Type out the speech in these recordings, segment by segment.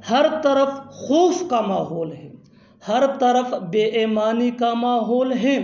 हर तरफ खौफ का माहौल है, हर तरफ बेईमानी का माहौल है,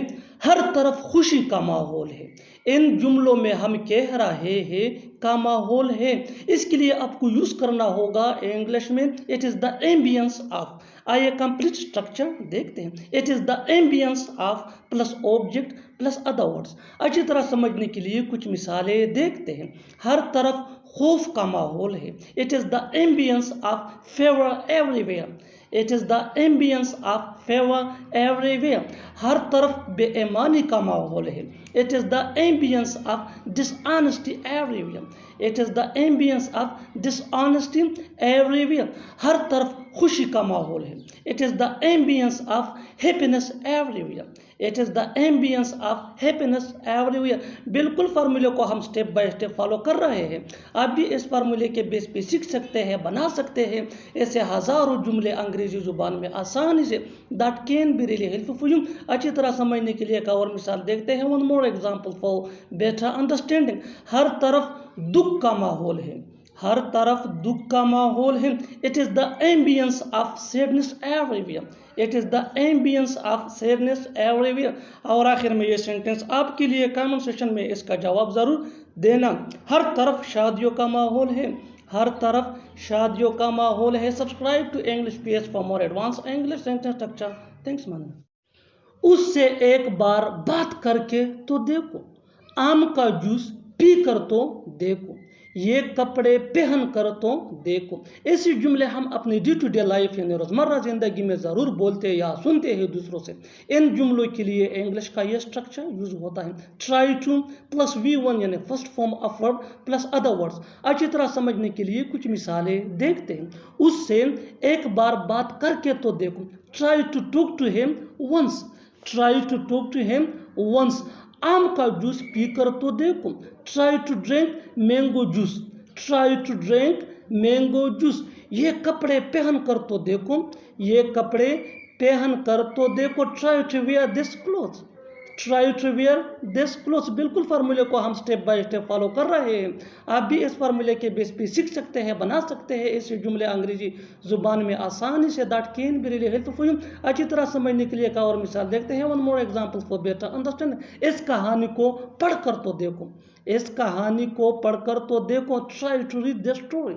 हर तरफ खुशी का माहौल है। इन जुमलों में हम कह रहे हैं का माहौल है, इसके लिए आपको यूज करना होगा इंग्लिश में it is the ambience of. आइए कंप्लीट स्ट्रक्चर देखते हैं। It is the ambience of plus object plus other words. अच्छी तरह समझने के लिए कुछ मिसालें देखते हैं। हर तरफ खौफ का माहौल है, it is the ambience of favour everywhere. It is the ambience of favour everywhere. हर तरफ बेईमानी का माहौल है, it is the ambience of dishonesty everywhere. It is the ambience of dishonesty everywhere. हर तरफ खुशी का माहौल है, it is the ambience of happiness everywhere. It is the ambience of happiness everywhere. बिल्कुल फार्मूले को हम स्टेप बाय स्टेप फॉलो कर रहे हैं। आप भी इस फार्मूले के बेस पे सीख सकते हैं, बना सकते हैं ऐसे हजारों जुमले अंग्रेजी जुबान में आसानी से। That can be really helpful for you. अच्छी तरह समझने के लिए एक और मिसाल देखते हैं। One more example for better understanding. हर तरफ दुख का माहौल है, हर तरफ दुख का माहौल है, it is the ambience of sadness everywhere. It is the ambience of sadness everywhere. और आखिर में ये सेंटेंस आपके लिए कमेंट सेक्शन में इसका जवाब जरूर देना। हर तरफ शादियों का माहौल है, हर तरफ शादियों का माहौल है। Subscribe to English PS for more advance English sentence structure. Thanks man. उससे एक बार बात करके तो देखो, आम का जूस पी कर तो देखो, ये कपड़े पहन कर तो देखो। ऐसे जुमले हम अपनी डे टू डे लाइफ यानी रोजमर्रा जिंदगी में जरूर बोलते या सुनते हैं दूसरों से। इन जुमलों के लिए इंग्लिश का यह स्ट्रक्चर यूज होता है। ट्राई टू प्लस V1 यानी first form of verb plus other words. अच्छी तरह समझने के लिए कुछ मिसालें देखते हैं। उससे एक बार बात करके तो देखो, try to talk to him once. Try to talk to him once. आम का जूस पीकर तो देखो, try to drink mango juice. Try to drink mango juice. ये कपड़े पहन कर तो देखो, ये कपड़े पहन कर तो देखो। Try to wear this cloth. Try to wear this cloth. बिल्कुल फार्मूले को हम स्टेप बाय स्टेप फॉलो कर रहे हैं। आप भी इस फार्मूले के बेस पे सीख सकते हैं, बना सकते हैं ऐसे जुमले अंग्रेजी जुबान में आसानी से। That can be really helpful for you. अच्छी तरह समझने के लिए एक और मिसाल देखते हैं। One more example for better understanding. इस कहानी को पढ़कर तो देखो, इस कहानी को पढ़कर तो देखो। Try to read the story.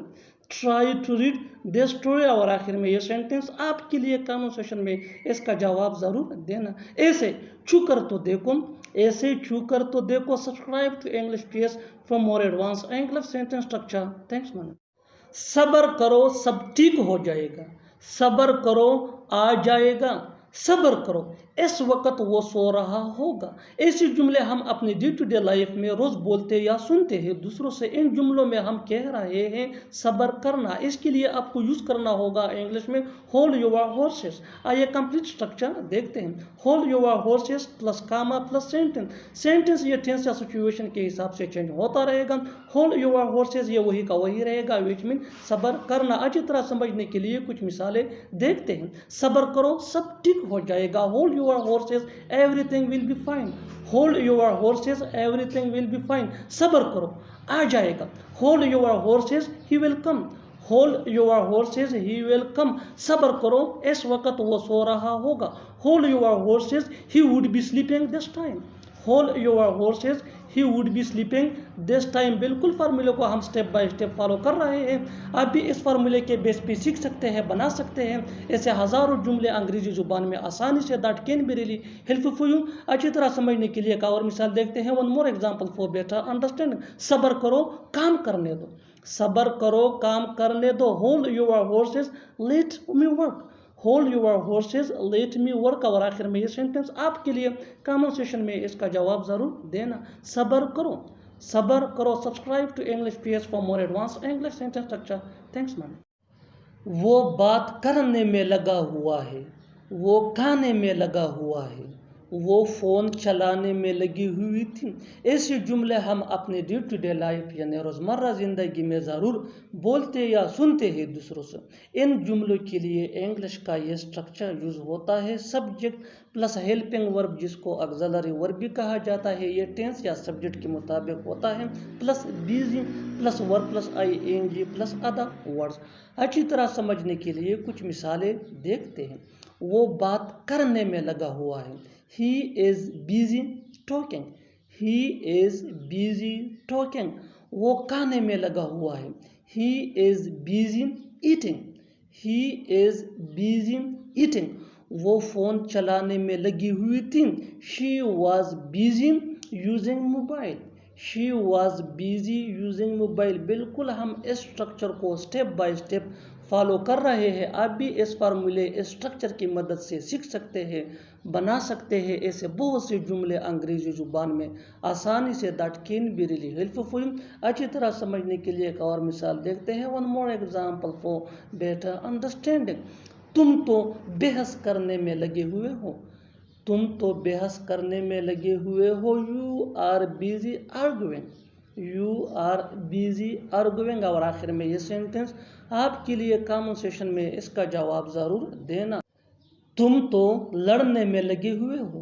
Try to read the story. और आखिर में ये सेंटेंस आपके लिए कमेंट सेक्शन में इसका जवाब जरूर देना। ऐसे छू कर तो देखो, ऐसे छू कर तो देखो। Subscribe to English PS for more advance English sentence structure. Thanks man. सब्र करो सब ठीक हो जाएगा, सब्र करो आ जाएगा। सब्र करो इस वक्त वो सो रहा होगा। ऐसे जुमले हम अपनी डे टू डे लाइफ में रोज बोलते या सुनते हैं दूसरों से। इन जुमलों में हम कह रहे हैं सब्र करना। इसके लिए आपको यूज करना होगा इंग्लिश में होल्ड योर हॉर्सेस। आइए कंप्लीट स्ट्रक्चर देखते हैं। Hold your horses plus comma plus sentence. Sentence ये टेंस या सिचुएशन के हिसाब से चेंज होता रहेगा। होल्ड योर हॉर्सेस ये वही का वही रहेगा, विच मीन सब्र करना। अच्छी तरह समझने के लिए कुछ मिसालें देखते हैं। सब्र करो सब ठीक हो जाएगा। Hold your horses everything will be fine. Hold your horses everything will be fine. सब्र करो आ जाएगा। Hold your horses he will come. Hold your horses he will come. सब्र करो इस वक्त वो सो रहा होगा। Hold your horses he would be sleeping this time. Hold your horses he would be sleeping this time. बिल्कुल फार्मूले को हम स्टेप बाय स्टेप फॉलो कर रहे हैं। आप भी इस फार्मूले के बेस पे सीख सकते हैं, बना सकते हैं ऐसे हजारों जुमले अंग्रेजी जुबान में आसानी से। That can be really helpful for you. अच्छी तरह समझने के लिए एक और मिसाल देखते हैं। One more example for better understanding. सब्र करो काम करने दो। सब्र करो काम करने दो। Hold your horses let me work. Hold your horses let me work. और आखिर में ये सेंटेंस आपके लिए कमेंट सेक्शन में इसका जवाब जरूर देना। सब्र करो, सब्र करो। Subscribe to English PS for more advance English sentence structure. Thanks man. वो बात करने में लगा हुआ है, वो खाने में लगा हुआ है, वो फ़ोन चलाने में लगी हुई थी। ऐसे जुमले हम अपने डे टू डे लाइफ यानी रोज़मर्रा ज़िंदगी में ज़रूर बोलते या सुनते हैं दूसरों से। इन जुमलों के लिए इंग्लिश का ये स्ट्रक्चर यूज़ होता है सब्जेक्ट प्लस हेल्पिंग वर्ब, जिसको ऑक्सिलरी वर्ब भी कहा जाता है। ये टेंस या सब्जेक्ट के मुताबिक होता है, plus busy plus verb plus ing plus other words. अच्छी तरह समझने के लिए कुछ मिसालें देखते हैं। वो बात करने में लगा हुआ है। He is busy talking. He is busy talking. वो खाने में लगा हुआ है। He is busy eating. He is busy eating. वो फ़ोन चलाने में लगी हुई थी। She was busy using mobile. She was busy using mobile. बिल्कुल हम इस स्ट्रक्चर को स्टेप बाय स्टेप फॉलो कर रहे हैं। आप भी इस फार्मूले इस स्ट्रक्चर की मदद से सीख सकते हैं, बना सकते हैं ऐसे बहुत से जुमले अंग्रेजी जुबान में आसानी से। That can be really helpful for you. अच्छी तरह समझने के लिए एक और मिसाल देखते हैं। One more example for better understanding. तुम तो बहस करने में लगे हुए हो। तुम तो बहस करने में लगे हुए हो। You are busy arguing. You are busy arguing. और आखिर में ये सेंटेंस आपके लिए कॉमन सेशन में इसका जवाब ज़रूर देना। तुम तो लड़ने में लगे हुए हो।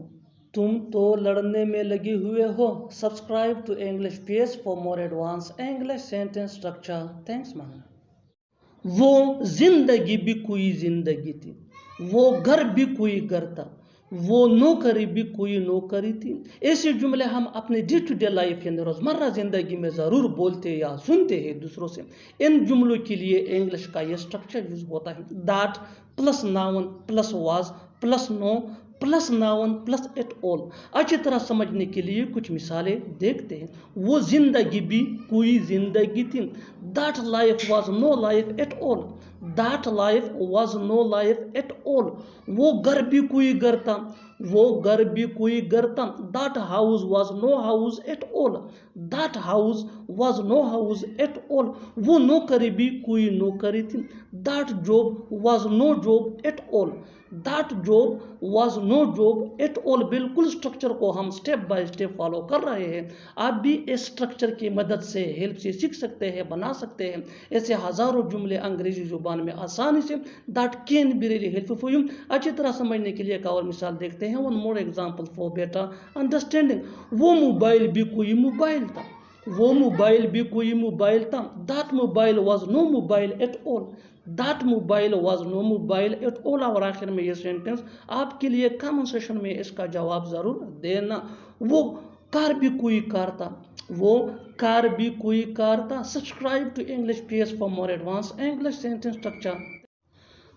तुम तो लड़ने में लगे हुए हो। Subscribe to English page for more advance English sentence structure. Thanks man. वो जिंदगी भी कोई जिंदगी थी। वो घर भी कोई घर था। वो नौकरी भी कोई नौकरी थी। ऐसे जुमले हम अपने डे टू डे लाइफ यानी रोज़मर्रा ज़िंदगी में ज़रूर बोलते या सुनते हैं दूसरों से। इन जुमलों के लिए इंग्लिश का यह स्ट्रक्चर यूज होता है। That plus noun plus was plus no plus noun plus at all. अच्छी तरह समझने के लिए कुछ मिसालें देखते हैं। वो जिंदगी भी कोई जिंदगी थी। That life was no life at all. That life was no life at all. वो घर भी कोई घर था। वो घर भी कोई घर था। That house was no house at all. That house was no house at all. वो नौकरी भी कोई नौकरी थी। That job was no job at all. That job was no job at all. बिल्कुल स्ट्रक्चर को हम स्टेप बाय स्टेप फॉलो कर रहे हैं। आप भी इस स्ट्रक्चर की मदद से हेल्प से सीख सकते हैं, बना सकते हैं ऐसे हज़ारों जुमले अंग्रेजी जुबान में आसानी से। That can be really helpful for you. अच्छी तरह समझने के लिए एक और मिसाल देखते हैं। One more example for better understanding. वो मोबाइल भी कोई मोबाइल था। वो मोबाइल भी कोई मोबाइल था। That mobile was no mobile at all. That mobile was no mobile at all. और आखिर में ये सेंटेंस आपके लिए कॉमन सेशन में इसका जवाब ज़रूर देना। वो कार भी कोई कार था। वो कार भी कोई कार था। Subscribe to English page for more advance English sentence structure.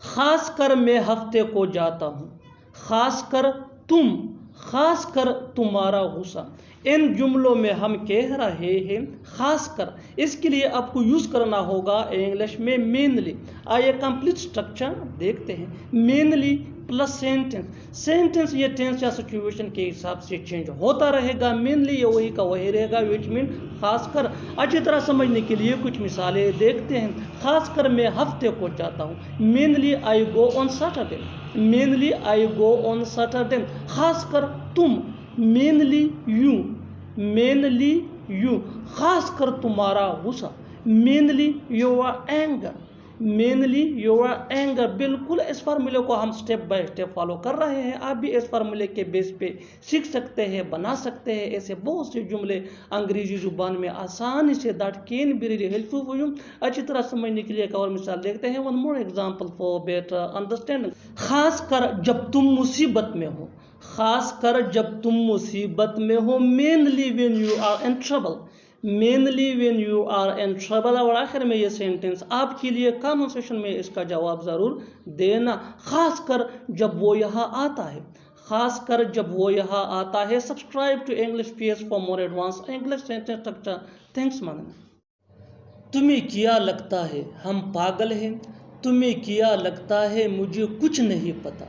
खास कर मैं हफ्ते को जाता हूँ। खास कर तुम, खास कर तुम्हारा गुस्सा। इन जुमलों में हम कह रहे हैं खास कर। इसके लिए आपको यूज करना होगा इंग्लिश में मेनली। आइए कंप्लीट स्ट्रक्चर देखते हैं। Mainly plus sentence. सेंटेंस ये टेंस या सिचुएशन के हिसाब से चेंज होता रहेगा। मेनली ये वही का वही रहेगा, विच मीन खासकर। अच्छी तरह समझने के लिए कुछ मिसालें देखते हैं। खासकर मैं हफ्ते को जाता हूँ। Mainly I go on Saturday. Mainly I go on Saturday. खासकर तुम, मेनली यू, मेनली यू। खासकर तुम्हारा गुस्सा, mainly your anger, mainly your anger. बिल्कुल इस फार्मूले को हम स्टेप बाय स्टेप फॉलो कर रहे हैं। आप भी इस फार्मूले के बेस पे सीख सकते हैं, बना सकते हैं ऐसे बहुत से जुमले अंग्रेजी जुबान में आसानी से। That can be really helpful for you. अच्छी तरह समझने के लिए एक और मिसाल देखते हैं। One more example for better understanding. खास कर जब तुम मुसीबत में हो। खास कर जब तुम मुसीबत में हो। Mainly when you are in trouble. Mainly when you are in trouble. और आखिर में ये सेंटेंस आपके लिए कॉमन सेशन में इसका जवाब ज़रूर देना। खास कर जब वो यहाँ आता है। खास कर जब वो यहाँ आता है। Subscribe to English page for more advance English sentence structure. Thanks man. तुम्हें क्या लगता है हम पागल हैं? तुम्हें क्या लगता है मुझे कुछ नहीं पता?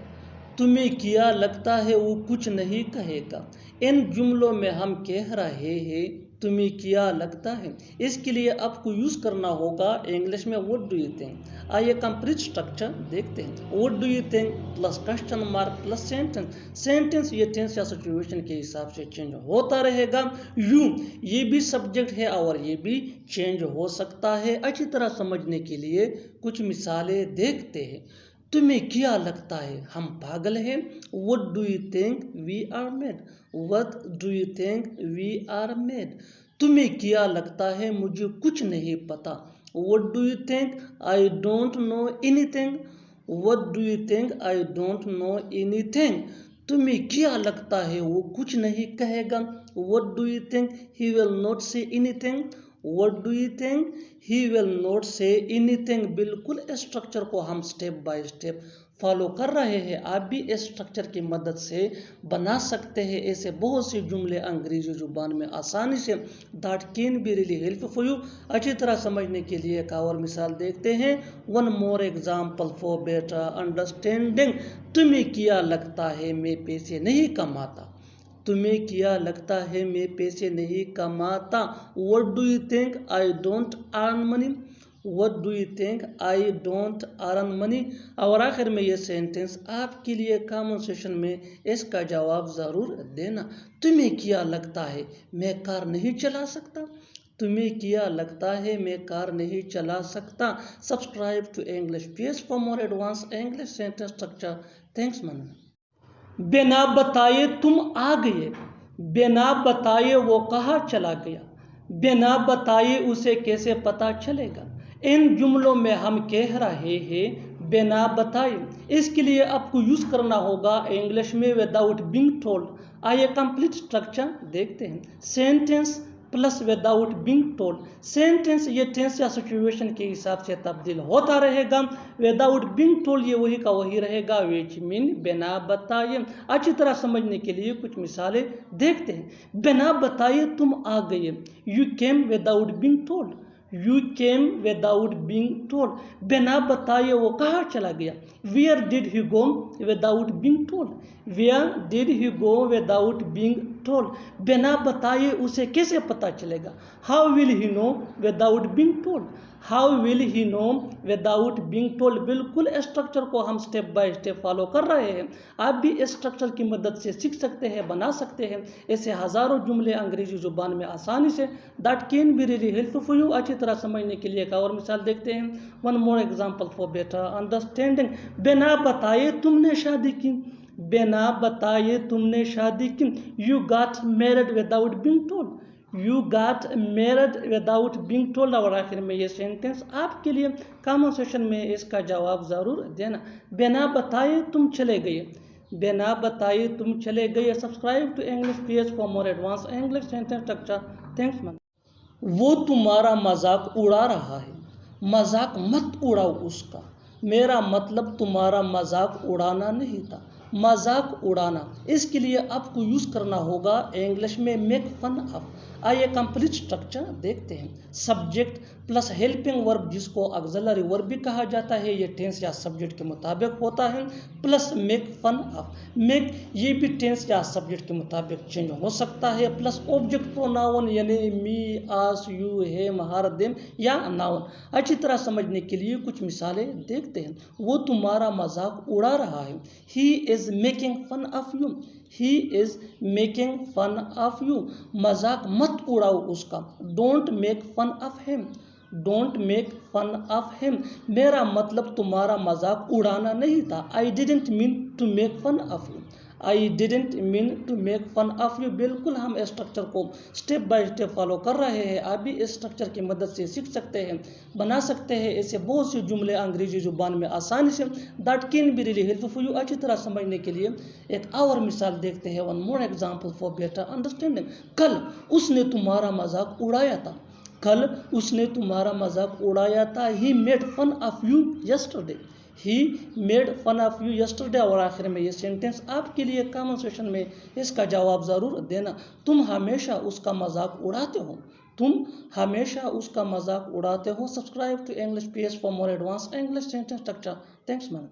तुम्हें क्या लगता है वो कुछ नहीं कहेगा? इन जुमलों में हम कह रहे हैं तुम्हें क्या लगता है। इसके लिए आपको यूज करना होगा इंग्लिश में व्हाट डू यू थिंक। आइए कंप्लीट स्ट्रक्चर देखते हैं। What do you think plus question mark plus sentence. Sentence ये टेंस या सिचुएशन के हिसाब से चेंज होता रहेगा। यू ये भी सब्जेक्ट है और ये भी चेंज हो सकता है। अच्छी तरह समझने के लिए कुछ मिसालें देखते हैं। तुम्हें क्या लगता है हम पागल हैं। What do you think we are mad? What do you think we are mad? तुम्हें क्या लगता है मुझे कुछ नहीं पता। What do you think I don't know anything? What do you think I don't know anything? तुम्हें क्या लगता है वो कुछ नहीं कहेगा। What do you think he will not say anything? What do you think he will not say anything? बिल्कुल structure को हम स्टेप बाय स्टेप फॉलो कर रहे हैं। आप भी इस स्ट्रक्चर की मदद से बना सकते हैं ऐसे बहुत से जुमले अंग्रेजी जुबान में आसानी से। That can be really help for you. अच्छी तरह समझने के लिए एक और मिसाल देखते हैं। One more example for better understanding. तुम्हें क्या लगता है मैं पैसे नहीं कमाता। तुम्हें क्या लगता है मैं पैसे नहीं कमाता। What do you think I don't earn money? What do you think I don't earn money? और आखिर में ये सेंटेंस आपके लिए कॉमन सेशन में इसका जवाब ज़रूर देना। तुम्हें क्या लगता है मैं कार नहीं चला सकता। तुम्हें क्या लगता है मैं कार नहीं चला सकता। Subscribe to English page for more advance English sentence structure. Thanks man. बिना बताए तुम आ गए। बिना बताए वो कहाँ चला गया। बिना बताए उसे कैसे पता चलेगा। इन जुमलों में हम कह रहे हैं बिना बताए। इसके लिए आपको यूज करना होगा इंग्लिश में विदाउट बीइंग टोल्ड। आइए कंप्लीट स्ट्रक्चर देखते हैं। Sentence plus without being told. Sentence ये टेंस या सिचुएशन के हिसाब से तब्दील होता रहेगा। विदाउट बीइंग टोल्ड ये वही का वही रहेगा विच मीन बिना बताए। अच्छी तरह समझने के लिए कुछ मिसालें देखते हैं। बिना बताए तुम आ गए। You came without being told. You came without being told. बिना बताए वो कहाँ चला गया। Where did he go without being told. Where did he go without being told. बिना बताए उसे कैसे पता चलेगा। How will he know without being told. How will he know without being told. बिल्कुल स्ट्रक्चर को हम स्टेप बाय स्टेप फॉलो कर रहे हैं। आप भी इस स्ट्रक्चर की मदद से सीख सकते हैं, बना सकते हैं ऐसे हज़ारों जुमले अंग्रेजी जुबान में आसानी से। That can be really help for you. अच्छी तरह समझने के लिए एक और मिसाल देखते हैं। One more example for better understanding. बिना बताए तुमने शादी की। बिना बताए तुमने शादी की। You got married without being told. You got married without being told. और आखिर में ये सेंटेंस आपके लिए कॉमन सेशन में इसका जवाब ज़रूर देना। बिना बताए तुम चले गए। बिना बताए तुम चले गए। Subscribe to English page for more advance English sentence structure. Thanks ma'am. वो तुम्हारा मजाक उड़ा रहा है। मजाक मत उड़ाओ उसका। मेरा मतलब तुम्हारा मजाक उड़ाना नहीं था, मजाक उड़ाना। इसके लिए आपको यूज करना होगा इंग्लिश में मेक फन ऑफ। आइए कंप्लीट स्ट्रक्चर देखते हैं। सब्जेक्ट प्लस हेल्पिंग वर्ब जिसको ऑक्सिलरी वर्ब भी कहा जाता है, ये टेंस या सब्जेक्ट के मुताबिक होता है। Plus make fun of. Make ये भी टेंस या सब्जेक्ट के मुताबिक चेंज हो सकता है। प्लस ऑब्जेक्ट प्रोनाउन यानी मी आस यू हिम हर देम या नाउन। अच्छी तरह समझने के लिए कुछ मिसालें देखते हैं। वो तुम्हारा मजाक उड़ा रहा है। He is making fun of you. He is making fun of you. मजाक मत उड़ाओ उसका। Don't make fun of him. Don't make fun of him. मेरा मतलब तुम्हारा मजाक उड़ाना नहीं था। I didn't mean to make fun of you. I didn't mean to make fun of you. बिल्कुल हम इस स्ट्रक्चर को स्टेप बाय स्टेप फॉलो कर रहे हैं। आप भी इस स्ट्रक्चर की मदद से सीख सकते हैं, बना सकते हैं ऐसे बहुत से जुमले अंग्रेजी जुबान में आसानी से। That can be really helpful for you. अच्छी तरह समझने के लिए एक और मिसाल देखते हैं। One more example for better understanding. कल उसने तुम्हारा मजाक उड़ाया था। कल उसने तुम्हारा मजाक उड़ाया था। He made fun of you yesterday. He made fun of you yesterday. और आखिर में ये सेंटेंस आपके लिए कॉमन सेशन में इसका जवाब ज़रूर देना। तुम हमेशा उसका मजाक उड़ाते हो। तुम हमेशा उसका मजाक उड़ाते हो। Subscribe to English page for more advance English sentence structure. Thanks ma'am.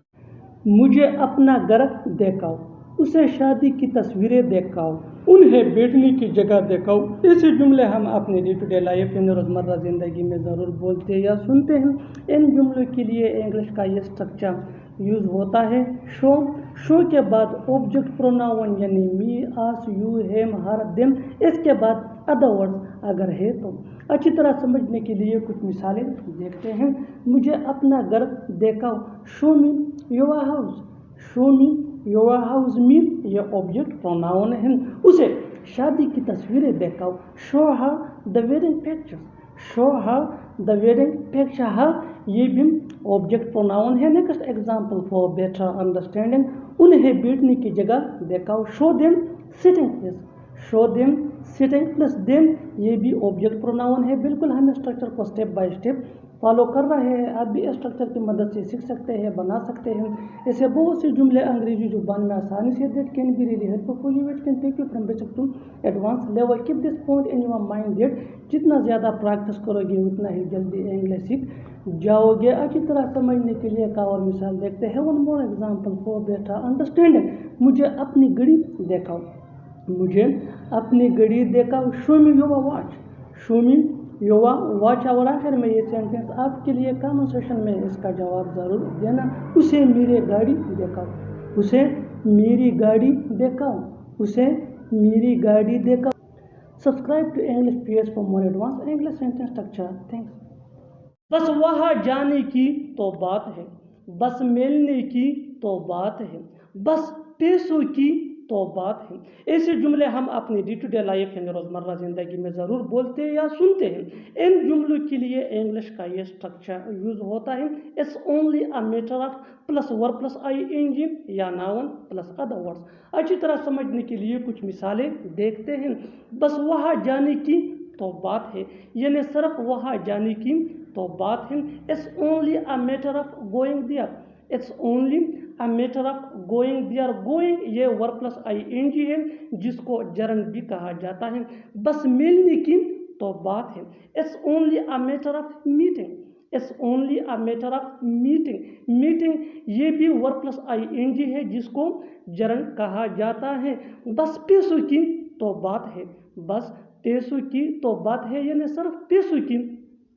मुझे अपना घर दिखाओ। उसे शादी की तस्वीरें दिखाओ, उन्हें बैठने की जगह दिखाओ। ऐसे जुमले हम अपने डे टू डे लाइफ यानी रोज़मर्रा ज़िंदगी में ज़रूर बोलते या सुनते हैं। इन जुमलों के लिए इंग्लिश का ये स्ट्रक्चर यूज़ होता है। शो, शो के बाद ऑब्जेक्ट प्रोनाउन यानी मी, अस, यू, हिम, हर, देम। इसके बाद अदर वर्ड्स अगर है तो। अच्छी तरह समझने के लिए कुछ मिसालें देखते हैं। मुझे अपना घर दिखाओ, show me your house. Show me your house mean ये ऑब्जेक्ट प्रोनाउन है। उसे शादी की तस्वीरें दिखाओ, show her the wedding picture. Show her the wedding picture, her ये भी ऑब्जेक्ट प्रोनाउन है। Next example for better understanding, उन्हें बैठने की जगह दिखाओ, show them sitting place. Show them sitting place, them ये भी ऑब्जेक्ट प्रोनाउन है। बिल्कुल हम स्ट्रक्चर को स्टेप बाय स्टेप फॉलो कर रहे हैं। आप भी स्ट्रक्चर की मदद से सीख सकते हैं, बना सकते हैं। ऐसे बहुत से जुमले अंग्रेजी जुबान में आसानी से that can be really helpful for you. It can take you from basic to advance level. Keep this point in your mind that जितना ज़्यादा प्रैक्टिस करोगे उतना ही जल्दी इंग्लिश सीख जाओगे। अच्छी तरह समझने के लिए एक और मिसाल देखते हैं। One more example for better understanding, मुझे अपनी घड़ी दिखाओ। मुझे अपनी घड़ी दिखाओ, show me your watch. Show me your watch. और आखिर में ये सेंटेंस आपके लिए कमेंट सेक्शन में इसका जवाब ज़रूर देना। उसे मेरी गाड़ी दिखाओ। उसे मेरी गाड़ी दिखाओ। उसे मेरी गाड़ी दिखाओ। Subscribe to English PS for more advance English sentence structure. Thanks. बस वहाँ जाने की तो बात है, बस मिलने की तो बात है, बस पैसों की तो बात है। ऐसे जुमले हम अपनी डे टू डे लाइफ यानी रोज़मर्रा ज़िंदगी में ज़रूर बोलते या सुनते हैं। इन जुमलों के लिए इंग्लिश का ये स्ट्रक्चर यूज़ होता है। It's only a matter of plus verb plus I N G या नाउन प्लस अदर वर्ड्स। अच्छी तरह समझने के लिए कुछ मिसालें देखते हैं। बस वहाँ जाने की तो बात है, यानी सिर्फ वहाँ जाने की तो बात है। It's only a matter of going there. It's only a matter of going there. Going ये वर्ब प्लस आईएनजी है जिसको जर्न भी कहा जाता है। बस मिलने की तो बात है। It's only a matter of meeting. It's only a matter of meeting. Meeting ये भी वर्ब प्लस आईएनजी है जिसको जर्न कहा जाता है। बस पैसों की तो बात है। बस पैसों की तो बात है, यानी सिर्फ पैसों की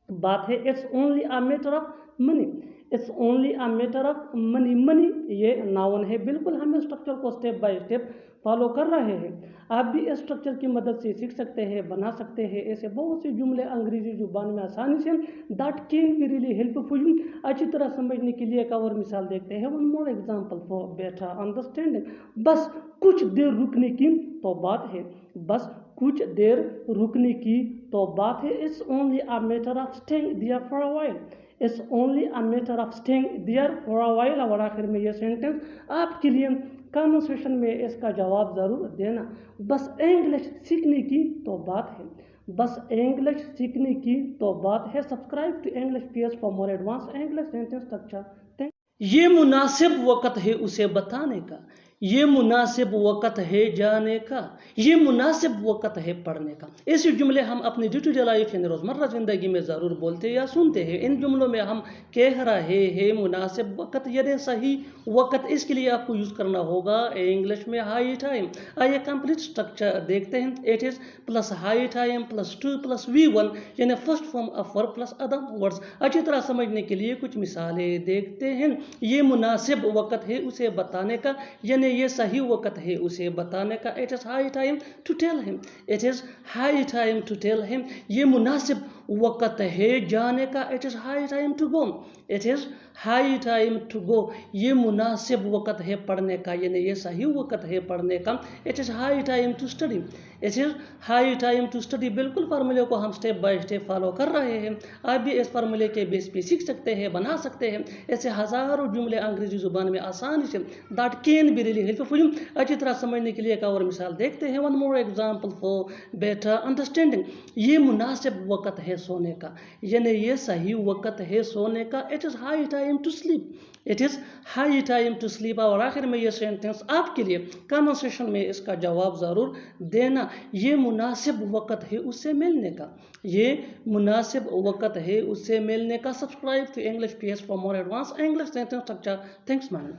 बात है। It's only a matter of money. It's only a matter of money. Money ये नाउन है। बिल्कुल हम स्ट्रक्चर को स्टेप बाय स्टेप फॉलो कर रहे हैं। आप भी इस स्ट्रक्चर की मदद से सीख सकते हैं, बना सकते हैं। ऐसे बहुत से जुमले अंग्रेजी जुबान में आसानी से that can be really helpful you. अच्छी तरह समझने के लिए एक और मिसाल देखते हैं। One more example for better understanding, बस कुछ देर रुकने की तो बात है। बस कुछ देर रुकने की तो बात है। It's only a matter of staying there for a while. It's only a matter of staying there for a while. और आखिर में ये सेंटेंस आपके लिए कमेंट सेक्शन में इसका जवाब ज़रूर देना। बस इंग्लिश सीखने की तो बात है। बस इंग्लिश सीखने की तो बात है। Subscribe to English PS for more advance English sentence structure. ये मुनासिब वक़्त है उसे बताने का, ये मुनासिब वक़्त है जाने का, ये मुनासिब वक़्त है पढ़ने का। ऐसे जुमले हम अपनी डे टू डे लाइफ यानी रोज़मर्रा ज़िंदगी में ज़रूर बोलते या सुनते हैं। इन जुमलों में हम कह रहे हैं मुनासिब वक़्त यानी सही वक़्त, इसके लिए आपको यूज़ करना होगा इंग्लिश में हाई टाइम। आइए कंप्लीट स्ट्रक्चर देखते हैं। It is plus high time plus two plus V1 यानी first form of verb plus other words. अच्छी तरह समझने के लिए कुछ मिसालें देखते हैं। ये मुनासिब वक़्त है उसे बताने का, यानी ये सही वक़्त है उसे बताने का। It is high time to tell him. It is high time to tell him. ये मुनासिब वक़्त है जाने का। It is high time to go. It is high time to go. ये मुनासिब वक़्त है पढ़ने का, यानी ये सही वक़्त है पढ़ने का। It is high time to study. It is high time to study. बिल्कुल फार्मूले को हम स्टेप बाय स्टेप फॉलो कर रहे हैं। आप भी इस फार्मूले के बेस पे सीख सकते हैं, बना सकते हैं। ऐसे हज़ारों जुमले अंग्रेजी ज़ुबान में आसानी से that can be really helpful. अच्छी तरह समझने के लिए एक और मिसाल देखते हैं। One more example for better understanding, ये मुनासिब वक़्त है सोने का, यानी ये सही वक़्त है सोने का। It is high time to sleep. It is high time to sleep. और आखिर में ये सेंटेंस आपके लिए कमेंट सेक्शन में इसका जवाब ज़रूर देना। ये मुनासिब वक़्त है उससे मिलने का, ये मुनासिब वक़्त है उससे मिलने का। Subscribe to English PS for more advance English sentence structure. Thanks man.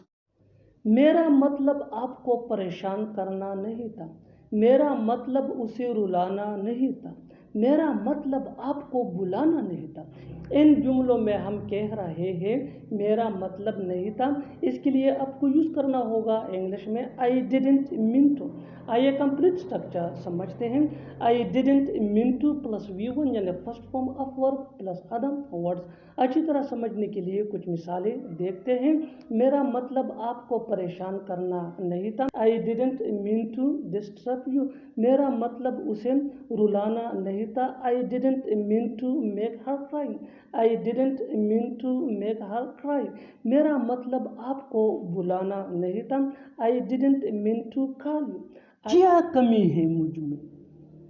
मेरा मतलब आपको परेशान करना नहीं था, मेरा मतलब उसे रुलाना नहीं था, मेरा मतलब आपको बुलाना नहीं था। इन जुमलों में हम कह रहे हैं मेरा मतलब नहीं था, इसके लिए आपको यूज़ करना होगा इंग्लिश में आई डिडंट मीन टू। आइए कंप्लीट स्ट्रक्चर समझते हैं। आई didn't mean to plus V1 यानी first form of verb plus other words. अच्छी तरह समझने के लिए कुछ मिसालें देखते हैं। मेरा मतलब आपको परेशान करना नहीं था, I didn't mean to disturb you. मेरा मतलब उसे रुलाना नहीं था, I didn't mean to make her cry. I didn't mean to make her cry. मेरा मतलब आपको बुलाना नहीं था, I didn't mean to call you. क्या कमी है मुझ में,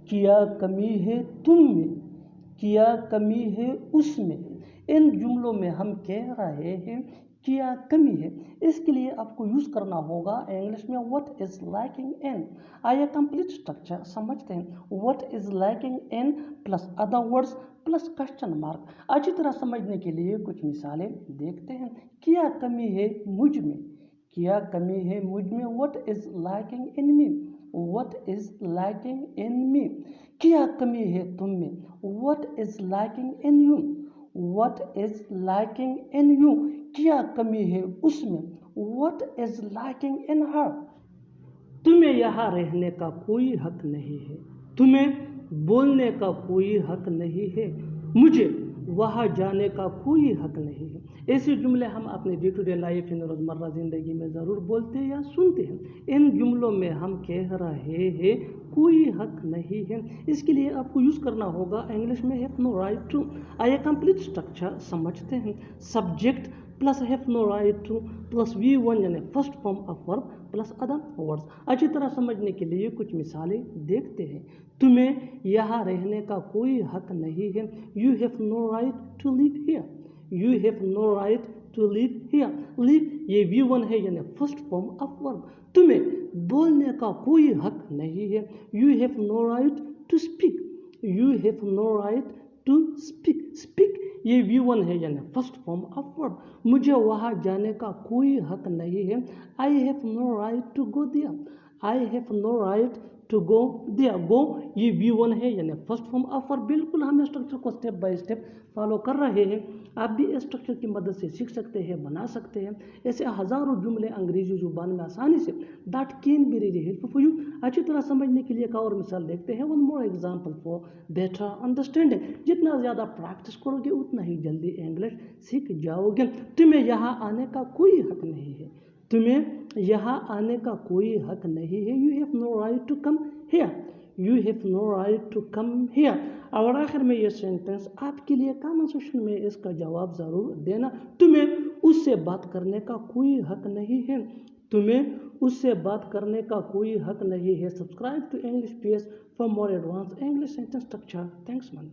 क्या कमी है तुम में, क्या कमी है उसमें। इन जुमलों में हम कह रहे हैं क्या कमी है, इसके लिए आपको यूज़ करना होगा इंग्लिश में व्हाट इज़ लैकिंग इन। आइए कंप्लीट स्ट्रक्चर समझते हैं। What is lacking in plus other words plus question mark. अच्छी तरह समझने के लिए कुछ मिसालें देखते हैं। क्या कमी है मुझ में, क्या कमी है मुझ में, what is lacking in me, what is lacking in me. क्या कमी है तुम में, what is lacking in you, what is lacking in you. क्या कमी है उसमें, what is lacking in her. तुम्हें यहाँ रहने का कोई हक नहीं है, तुम्हें बोलने का कोई हक नहीं है, मुझे वहाँ जाने का कोई हक नहीं है। ऐसे जुमले हम अपने डे टू डे लाइफ इन रोज़मर्रा ज़िंदगी में ज़रूर बोलते हैं या सुनते हैं। इन जुमलों में हम कह रहे हैं कोई हक नहीं है, इसके लिए आपको यूज़ करना होगा इंग्लिश में हैव नो राइट टू। आइए कंप्लीट स्ट्रक्चर समझते हैं। Subject plus have no right to plus V1 यानी first form of verb plus other words. अच्छी तरह समझने के लिए कुछ मिसालें देखते हैं। तुम्हें यहाँ रहने का कोई हक नहीं है, you have no right to live here, you have no right to live here. Live ये V1 है यानी फर्स्ट फॉर्म ऑफ वर्ब। तुम्हें बोलने का कोई हक नहीं है, you have no right to speak, you have no right to speak. Speak ये V1 है यानी फर्स्ट फॉर्म ऑफ वर्ब। मुझे वहाँ जाने का कोई हक नहीं है, I have no right to go there, I have no right to go there. Go ये V1 है यानी फर्स्ट फॉर्म ऑफ वर्ब। बिल्कुल हम स्ट्रक्चर को स्टेप बाय स्टेप फॉलो कर रहे हैं। आप भी इस स्ट्रक्चर की मदद से सीख सकते हैं, बना सकते हैं। ऐसे हज़ारों जुमले अंग्रेजी जुबान में आसानी से that can be really helpful for you. अच्छी तरह समझने के लिए एक और मिसाल देखते हैं। One more example for better understanding. जितना ज़्यादा प्रैक्टिस करोगे उतना ही जल्दी इंग्लिश सीख जाओगे। तुम्हें यहाँ आने का कोई हक नहीं है, तुम्हें यहाँ आने का कोई हक नहीं है, you have no right to come here, you have no right to come here. और आखिर में ये सेंटेंस आपके लिए कमेंट सेक्शन में इसका जवाब ज़रूर देना। तुम्हें उससे बात करने का कोई हक नहीं है, तुम्हें उससे बात करने का कोई हक नहीं है। Subscribe to English PS for more advance English sentence structure. Thanks man.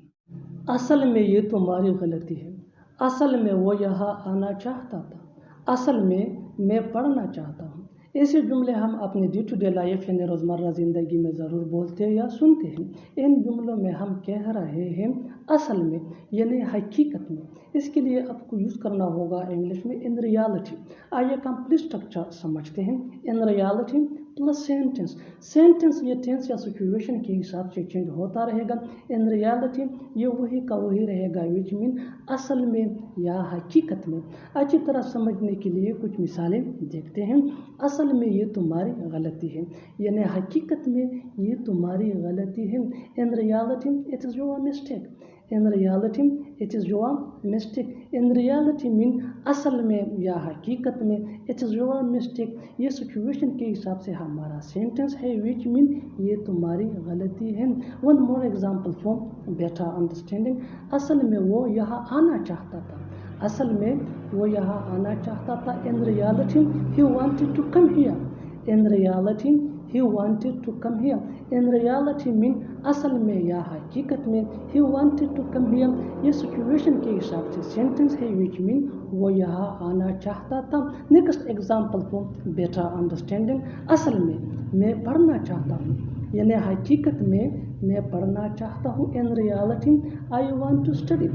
असल में ये तुम्हारी गलती है, असल में वो यहाँ आना चाहता था, असल में मैं पढ़ना चाहता हूँ। ऐसे जुमले हम अपने डे टू डे लाइफ यानी रोज़मर्रा ज़िंदगी में ज़रूर बोलते हैं या सुनते हैं। इन जुमलों में हम कह रहे हैं असल में यानी हकीकत में, इसके लिए आपको यूज़ करना होगा इंग्लिश में इन रियलिटी। आइए कंप्लीट स्ट्रक्चर समझते हैं। In reality plus sentence. Sentence ये टेंस या सिचुएशन के हिसाब से चेंज होता रहेगा। इन रियलिटी ये वही का वही रहेगा, विच मीन असल में या हकीकत में। अच्छी तरह समझने के लिए कुछ मिसालें देखते हैं। असल में ये तुम्हारी गलती है यानी हकीकत में ये तुम्हारी गलती है। In reality it is your mistake, in reality it is your mistake. In reality mean असल में या हकीकत में, इट इज़ योर मिस्टेक ये सिचुएशन के हिसाब से हमारा सेंटेंस है, विच मीन ये तुम्हारी गलती है। One more example for better understanding. असल में वो यहाँ आना चाहता था, असल में वो यहाँ आना चाहता था। In reality he wanted to come here, in reality he wanted to come here। in reality mean असल में या हकीकत में, he wanted to come here ये सिचुएशन के हिसाब से सेंटेंस है, विच मीन वो यहाँ आना चाहता था। Next example for better understanding. असल में मैं पढ़ना चाहता हूँ यानी हकीकत में मैं पढ़ना चाहता हूँ। In reality I want to study,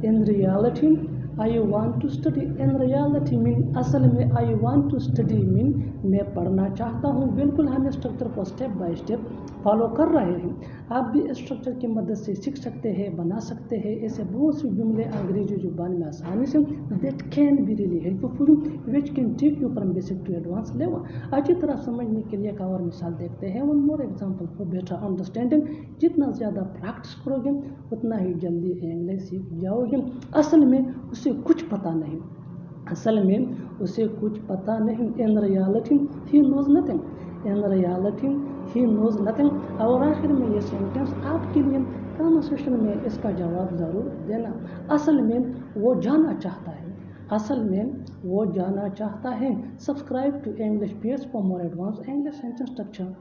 in reality I want to study, in reality mean असल में I want to study mean मैं पढ़ना चाहता हूँ। बिल्कुल हम स्ट्रक्चर को स्टेप बाय स्टेप फॉलो कर रहे हैं। आप भी स्ट्रक्चर की मदद से सीख सकते हैं, बना सकते हैं ऐसे बहुत सी जुमले अंग्रेजी जुबान में आसानी से, that can be really helpful which can take you from basic to advance level. अच्छी तरह समझने के लिए एक और मिसाल देखते हैं। One more example for better understanding, जितना ज़्यादा प्रैक्टिस करोगे उतना ही जल्दी इंग्लिश सीख जाओगे। असल में उसे कुछ पता नहीं, असल में उसे कुछ पता नहीं। In reality he knows nothing, in reality he knows nothing. और आखिर में ये सेंटेंस आपके लिए कन्वर्सेशन में इसका जवाब ज़रूर देना। असल में वो जाना चाहता है, असल में वो जाना चाहता है। Subscribe to English page for more advance English sentence structure.